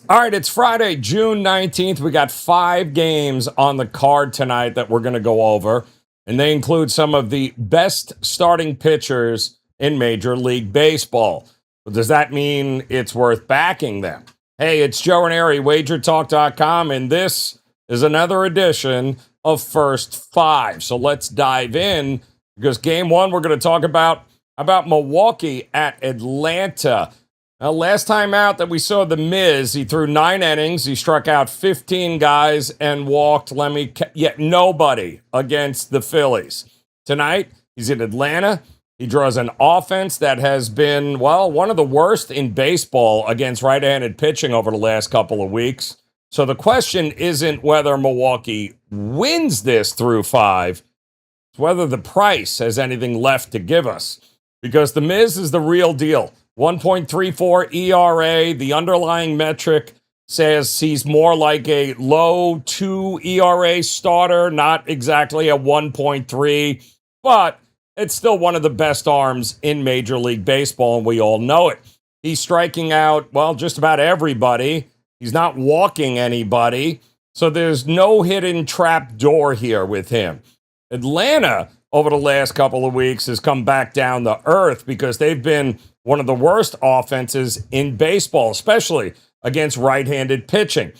All right, it's Friday, June 19th. We got 5 games on the card tonight that we're going to go over, and they include some of the best starting pitchers in Major League Baseball. But does that mean it's worth backing them? Hey, it's Joe Raineri, WagerTalk.com, and this is another edition of First Five. So let's dive in because game one, we're going to talk about Milwaukee at Atlanta. Now, last time out that we saw the Miz, he threw 9 innings. He struck out 15 guys and walked, yet nobody against the Phillies. Tonight, he's in Atlanta. He draws an offense that has been, one of the worst in baseball against right-handed pitching over the last couple of weeks. So the question isn't whether Milwaukee wins this through 5. It's whether the price has anything left to give us. Because the Miz is the real deal. 1.34 ERA. The underlying metric says he's more like a low 2 ERA starter, not exactly a 1.3, but it's still one of the best arms in Major League Baseball, and we all know it. He's striking out, just about everybody. He's not walking anybody, so there's no hidden trap door here with him. Atlanta, over the last couple of weeks, has come back down to earth because they've been one of the worst offenses in baseball, especially against right-handed pitching.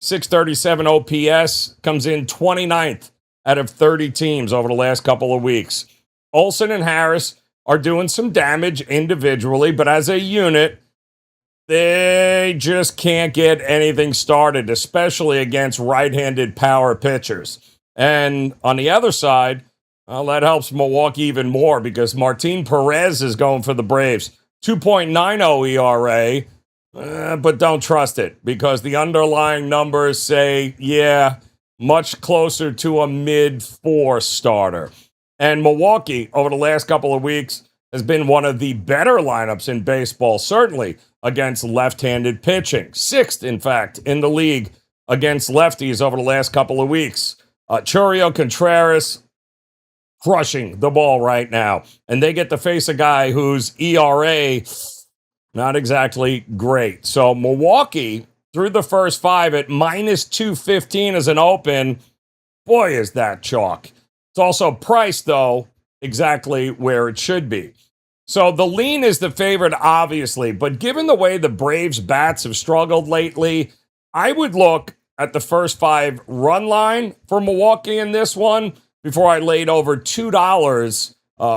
637 OPS comes in 29th out of 30 teams over the last couple of weeks. Olsen and Harris are doing some damage individually, but as a unit, they just can't get anything started, especially against right-handed power pitchers. And on the other side, that helps Milwaukee even more because Martin Perez is going for the Braves. 2.90 ERA, but don't trust it because the underlying numbers say, much closer to a mid-4 starter. And Milwaukee, over the last couple of weeks, has been one of the better lineups in baseball, certainly against left-handed pitching. 6th, in fact, in the league against lefties over the last couple of weeks. Churio Contreras crushing the ball right now. And they get to face a guy whose ERA, not exactly great. So Milwaukee, through the first 5 at minus 215 as an open, boy, is that chalk. It's also priced, though, exactly where it should be. So the lean is the favorite, obviously. But given the way the Braves' bats have struggled lately, I would look at the first 5 run line for Milwaukee in this one before I laid over $2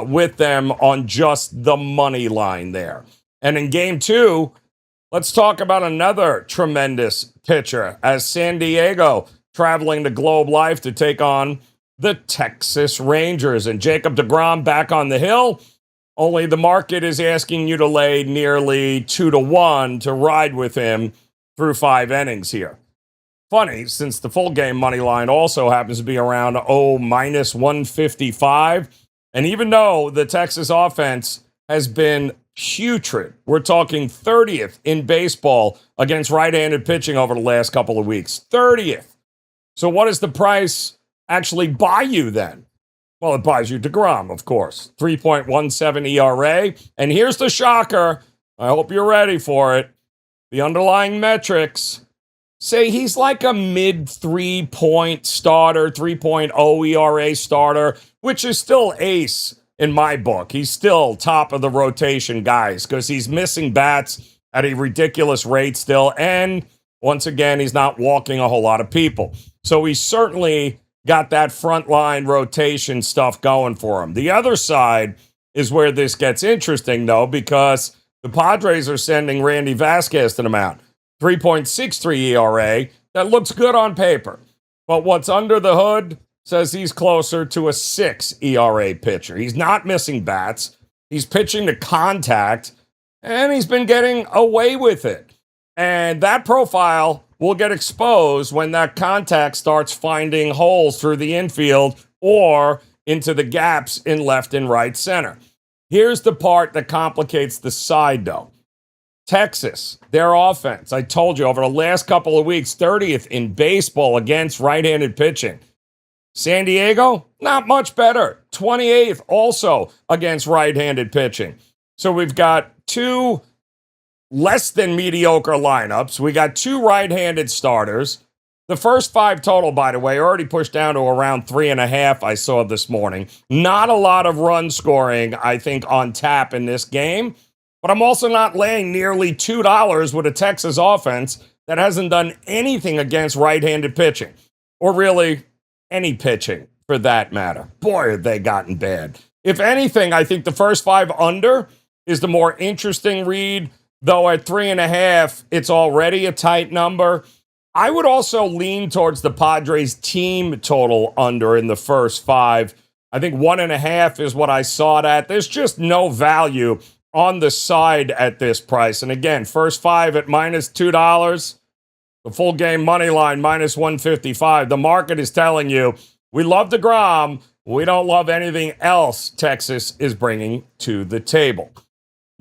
with them on just the money line there. And in game 2, let's talk about another tremendous pitcher as San Diego traveling to Globe Life to take on the Texas Rangers. And Jacob deGrom back on the hill, only the market is asking you to lay nearly 2-1 to ride with him through 5 innings here. Funny, since the full game money line also happens to be around minus 155. And even though the Texas offense has been putrid, we're talking 30th in baseball against right-handed pitching over the last couple of weeks. 30th. So what does the price actually buy you then? Well, it buys you deGrom, of course. 3.17 ERA. And here's the shocker. I hope you're ready for it. The underlying metrics say he's like a mid 3-point starter, 3.0 ERA starter, which is still ace in my book. He's still top of the rotation guys because he's missing bats at a ridiculous rate still. And once again, he's not walking a whole lot of people. So he's certainly got that frontline rotation stuff going for him. The other side is where this gets interesting, though, because the Padres are sending Randy Vasquez to the mound. 3.63 ERA. That looks good on paper. But what's under the hood says he's closer to a 6 ERA pitcher. He's not missing bats. He's pitching to contact, and he's been getting away with it. And that profile will get exposed when that contact starts finding holes through the infield or into the gaps in left and right center. Here's the part that complicates the side, though. Texas, their offense, I told you over the last couple of weeks, 30th in baseball against right-handed pitching. San Diego, not much better. 28th also against right-handed pitching. So we've got 2 less than mediocre lineups. We got 2 right-handed starters. The first 5 total, by the way, already pushed down to around 3.5, I saw this morning. Not a lot of run scoring, I think, on tap in this game. But I'm also not laying nearly $2 with a Texas offense that hasn't done anything against right-handed pitching. Or really, any pitching, for that matter. Boy, have they gotten bad. If anything, I think the first 5 under is the more interesting read, though at 3.5, it's already a tight number. I would also lean towards the Padres team total under in the first 5. I think 1.5 is what I saw it at. There's just no value on the side at this price. And again, first 5 at minus $2, the full game money line minus 155. The market is telling you, we love DeGrom. We don't love anything else Texas is bringing to the table.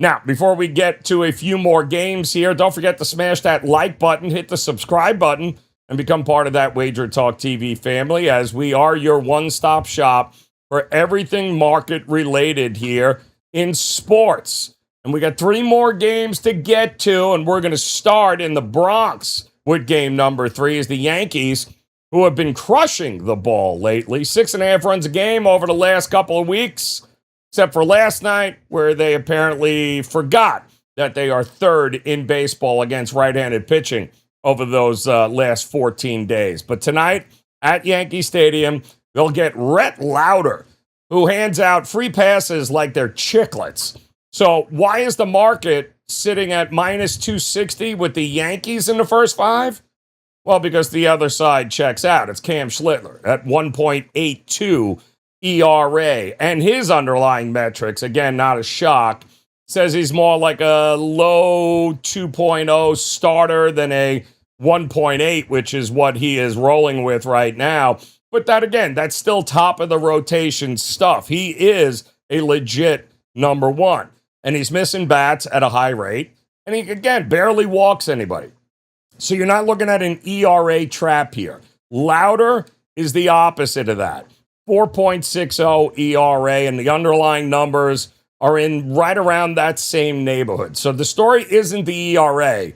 Now, before we get to a few more games here, don't forget to smash that like button, hit the subscribe button, and become part of that WagerTalk TV family, as we are your one-stop shop for everything market-related here in sports. And we got 3 more games to get to, and we're going to start in the Bronx with game number 3 as the Yankees, who have been crushing the ball lately, 6.5 runs a game over the last couple of weeks. Except for last night, where they apparently forgot that they are 3rd in baseball against right-handed pitching over those last 14 days. But tonight, at Yankee Stadium, they'll get Rhett Lauder, who hands out free passes like they're chiclets. So why is the market sitting at minus 260 with the Yankees in the first 5? Well, because the other side checks out. It's Cam Schlittler at 1.82 ERA, and his underlying metrics, again, not a shock, says he's more like a low 2.0 starter than a 1.8, which is what he is rolling with right now. But that, again, that's still top of the rotation stuff. He is a legit number 1, and he's missing bats at a high rate, and he, again, barely walks anybody. So you're not looking at an ERA trap here. Lauder is the opposite of that. 4.60 ERA, and the underlying numbers are in right around that same neighborhood. So the story isn't the ERA.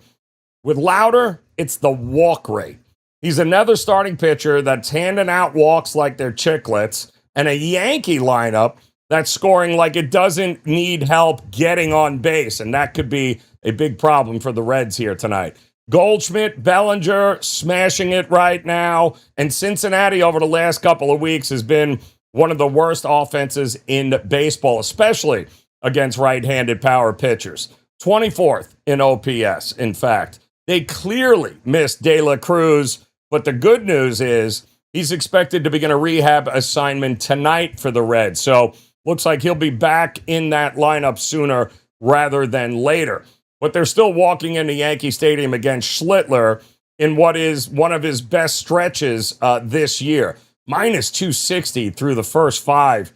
With Lauder, it's the walk rate. He's another starting pitcher that's handing out walks like they're chiclets, and a Yankee lineup that's scoring like it doesn't need help getting on base, and that could be a big problem for the Reds here tonight. Goldschmidt, Bellinger, smashing it right now. And Cincinnati over the last couple of weeks has been one of the worst offenses in baseball, especially against right-handed power pitchers. 24th in OPS, in fact. They clearly missed De La Cruz, but the good news is he's expected to begin a rehab assignment tonight for the Reds. So looks like he'll be back in that lineup sooner rather than later. But they're still walking into Yankee Stadium against Schlittler in what is one of his best stretches this year. Minus 260 through the first 5.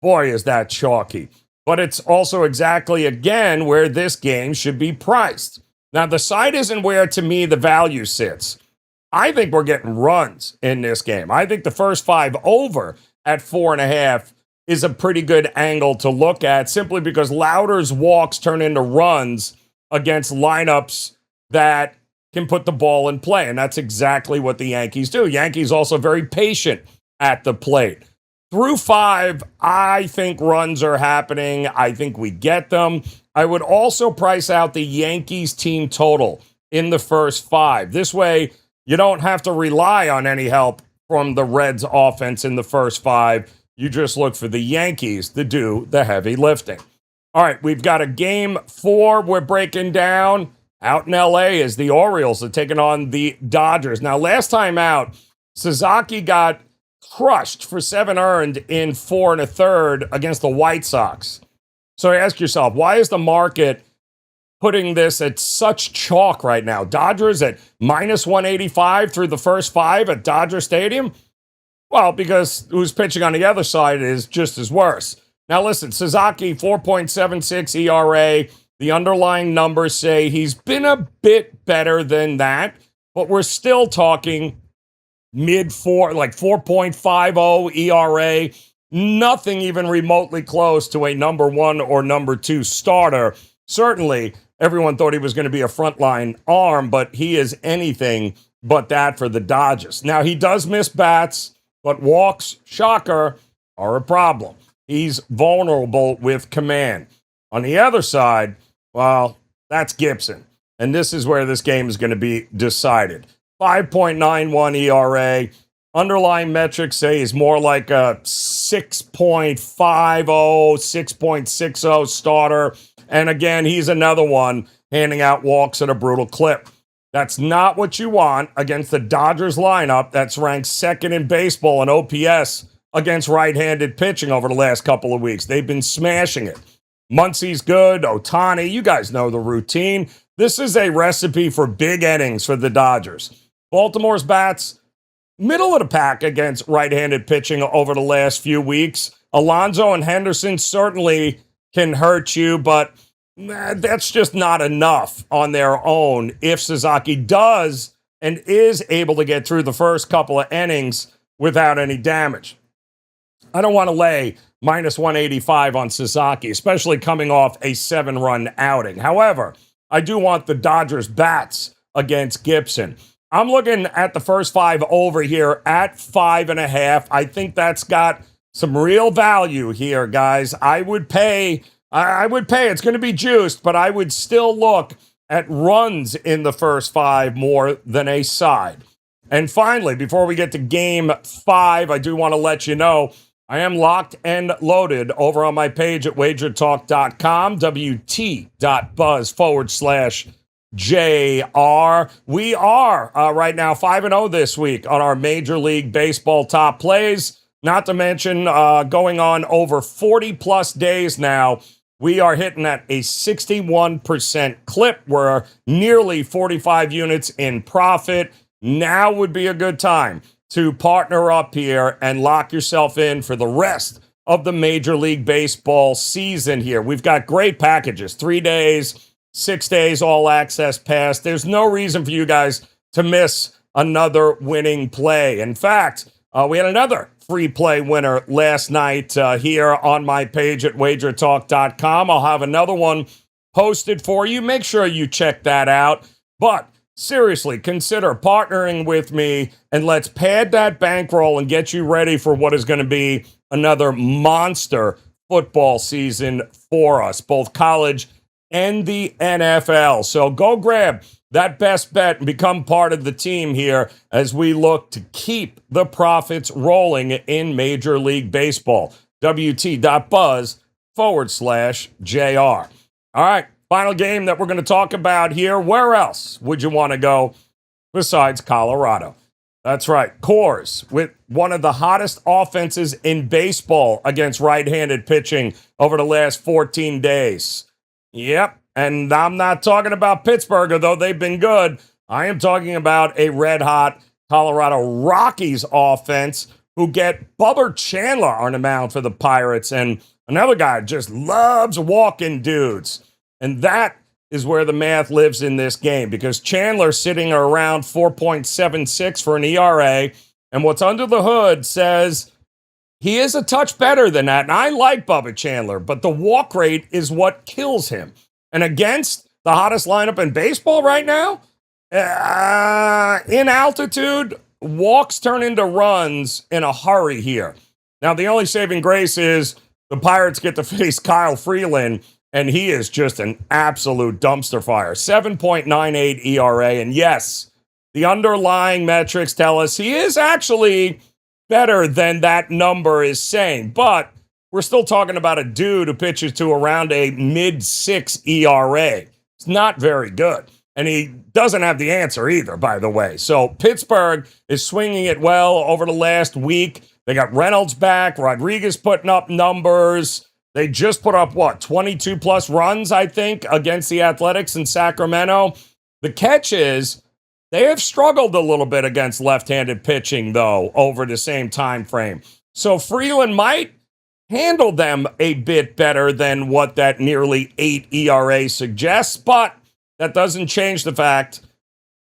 Boy, is that chalky. But it's also exactly, again, where this game should be priced. Now, the side isn't where, to me, the value sits. I think we're getting runs in this game. I think the first 5 over at 4.5 is a pretty good angle to look at, simply because Lauder's walks turn into runs against lineups that can put the ball in play. And that's exactly what the Yankees do. Yankees also very patient at the plate. Through 5, I think runs are happening. I think we get them. I would also price out the Yankees team total in the first 5. This way, you don't have to rely on any help from the Reds offense in the first 5. You just look for the Yankees to do the heavy lifting. All right, we've got a game 4 we're breaking down out in L.A. as the Orioles are taking on the Dodgers. Now, last time out, Sasaki got crushed for 7 earned in 4 1/3 against the White Sox. So ask yourself, why is the market putting this at such chalk right now? Dodgers at minus 185 through the first 5 at Dodger Stadium? Well, because who's pitching on the other side is just as worse. Now listen, Sasaki, 4.76 ERA. The underlying numbers say he's been a bit better than that, but we're still talking mid-4, like 4.50 ERA. Nothing even remotely close to a number 1 or number 2 starter. Certainly everyone thought he was going to be a frontline arm, but he is anything but that for the Dodgers. Now, he does miss bats, but walks, shocker, are a problem. He's vulnerable with command. On the other side, well, that's Gibson. And this is where this game is going to be decided. 5.91 ERA. Underlying metrics say he's more like a 6.50, 6.60 starter. And again, he's another one handing out walks at a brutal clip. That's not what you want against the Dodgers lineup that's ranked second in baseball in OPS against right-handed pitching over the last couple of weeks. They've been smashing it. Muncy's good. Ohtani, you guys know the routine. This is a recipe for big innings for the Dodgers. Baltimore's bats, middle of the pack against right-handed pitching over the last few weeks. Alonso and Henderson certainly can hurt you, but that's just not enough on their own if Sasaki does and is able to get through the first couple of innings without any damage. I don't want to lay minus 185 on Sasaki, especially coming off a 7-run outing. However, I do want the Dodgers bats against Gibson. I'm looking at the first 5 over here at 5.5. I think that's got some real value here, guys. I would pay. It's going to be juiced, but I would still look at runs in the first 5 more than a side. And finally, before we get to game 5, I do want to let you know I am locked and loaded over on my page at WagerTalk.com, WT.buzz/JR. We are right now 5-0 this week on our Major League Baseball top plays. Not to mention going on over 40-plus days now. We are hitting at a 61% clip. We're nearly 45 units in profit. Now would be a good time to partner up here and lock yourself in for the rest of the Major League Baseball season here. We've got great packages, 3 days, 6 days, all access pass. There's no reason for you guys to miss another winning play. In fact, we had another free play winner last night here on my page at WagerTalk.com. I'll have another one posted for you. Make sure you check that out. But seriously, consider partnering with me, and let's pad that bankroll and get you ready for what is going to be another monster football season for us, both college and the NFL. So go grab that best bet and become part of the team here as we look to keep the profits rolling in Major League Baseball. WT.buzz/JR. All right, final game that we're going to talk about here. Where else would you want to go besides Colorado? That's right, Coors, with one of the hottest offenses in baseball against right-handed pitching over the last 14 days. Yep. And I'm not talking about Pittsburgh, although they've been good. I am talking about a red-hot Colorado Rockies offense who get Bubba Chandler on the mound for the Pirates. And another guy just loves walking dudes. And that is where the math lives in this game, because Chandler's sitting around 4.76 for an ERA. And what's under the hood says he is a touch better than that. And I like Bubba Chandler, but the walk rate is what kills him. And against the hottest lineup in baseball right now, in altitude, walks turn into runs in a hurry here. Now, the only saving grace is the Pirates get to face Kyle Freeland, and he is just an absolute dumpster fire. 7.98 ERA. And yes, the underlying metrics tell us he is actually better than that number is saying. But we're still talking about a dude who pitches to around a mid-6 ERA. It's not very good. And he doesn't have the answer either, by the way. So Pittsburgh is swinging it well over the last week. They got Reynolds back, Rodriguez putting up numbers. They just put up, 22-plus runs, I think, against the Athletics in Sacramento. The catch is they have struggled a little bit against left-handed pitching, though, over the same time frame. So Freeland might handle them a bit better than what that nearly 8 ERA suggests, but that doesn't change the fact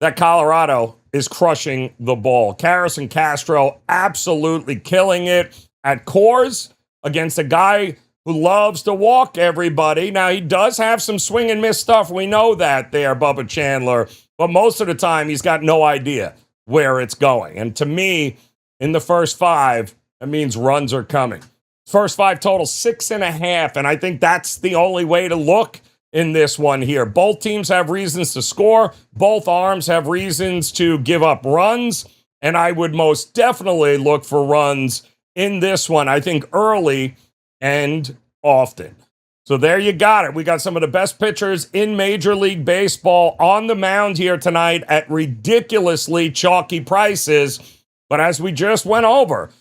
that Colorado is crushing the ball. Karras and Castro absolutely killing it at Coors against a guy who loves to walk everybody. Now, he does have some swing and miss stuff. We know that there, Bubba Chandler. But most of the time, he's got no idea where it's going. And to me, in the first 5, that means runs are coming. First 5 total, 6.5. And I think that's the only way to look in this one here. Both teams have reasons to score. Both arms have reasons to give up runs. And I would most definitely look for runs in this one, I think early and often. So there you got it. We got some of the best pitchers in Major League Baseball on the mound here tonight at ridiculously chalky prices. But as we just went over,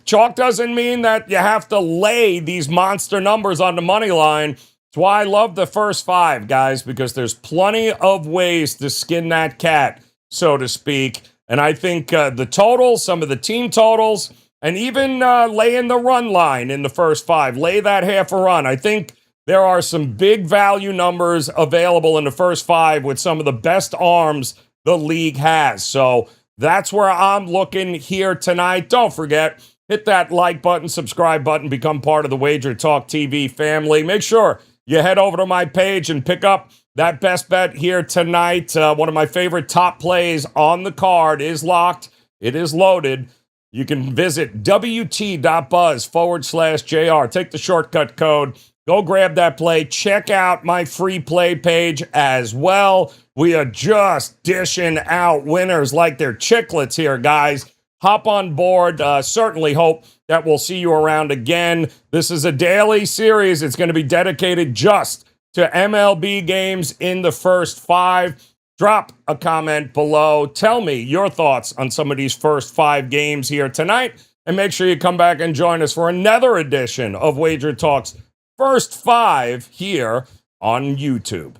chalk doesn't mean that you have to lay these monster numbers on the money line. That's why I love the first 5, guys, because there's plenty of ways to skin that cat, so to speak. And I think the totals, some of the team totals, and even laying the run line in the first 5, lay that half a run. I think there are some big value numbers available in the first 5 with some of the best arms the league has. So that's where I'm looking here tonight. Don't forget, hit that like button, subscribe button, become part of the WagerTalk TV family. Make sure you head over to my page and pick up that best bet here tonight. One of my favorite top plays on the card is locked. It is loaded. You can visit wt.buzz/JR. Take the shortcut code. Go grab that play. Check out my free play page as well. We are just dishing out winners like they're chiclets here, guys. Hop on board. Certainly hope that we'll see you around again. This is a daily series. It's going to be dedicated just to MLB games in the first 5. Drop a comment below. Tell me your thoughts on some of these first 5 games here tonight. And make sure you come back and join us for another edition of Wager Talk's First 5 here on YouTube.